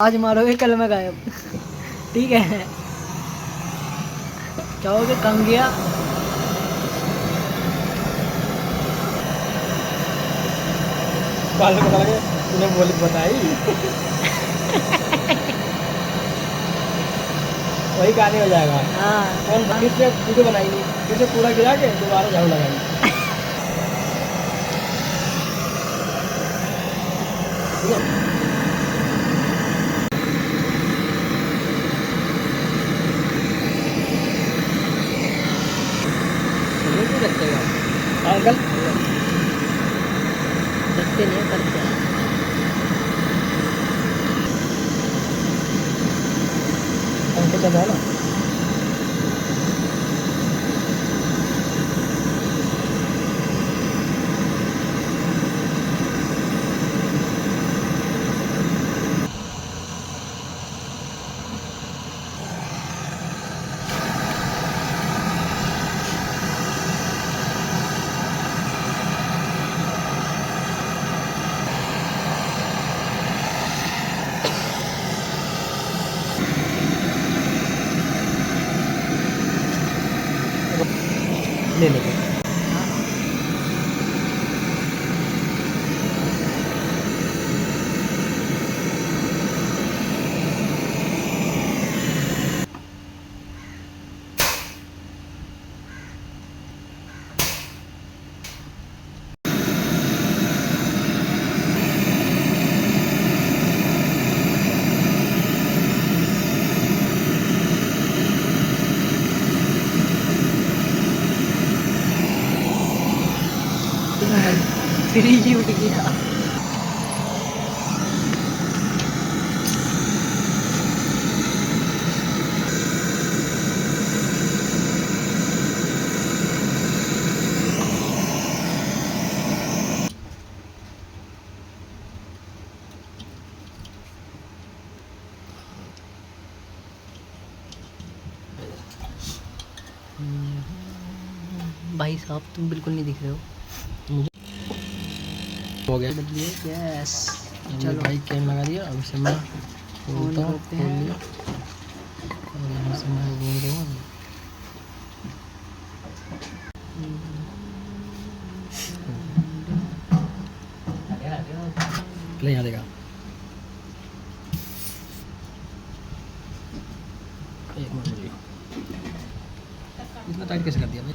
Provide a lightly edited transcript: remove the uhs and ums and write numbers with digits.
आज मारोगे कल मैं गायब। ठीक है, कहोगे कम गया। बाद में पता लगे तूने बोली बताई। वही कहानी हो जाएगा। हाँ कौन फिर से वीडियो बनाएंगे, फिर से पूरा गिरा के दोबारा झाड़ू लगाएंगे। ठीक है? ये क्यों रखेगा? हाँ, अंकल रखते नहीं है, करते हैं। अंकल चल रहा है ना। ले लेंगे। फ्रिज ही उठ गया। भाई साहब तुम बिल्कुल नहीं दिख रहे हो। हो गया। बदलिए यस। चलो चलो भाई कैम लगा दिया। अब इसे मैं ऑन खोलता हूँ। करते खोल हैं। लिया और यहाँ से मैं बोल दूँगा। प्ले यहाँ देगा। एक मिनट रुकिए। इतना टाइट कैसे कर दिया भाई?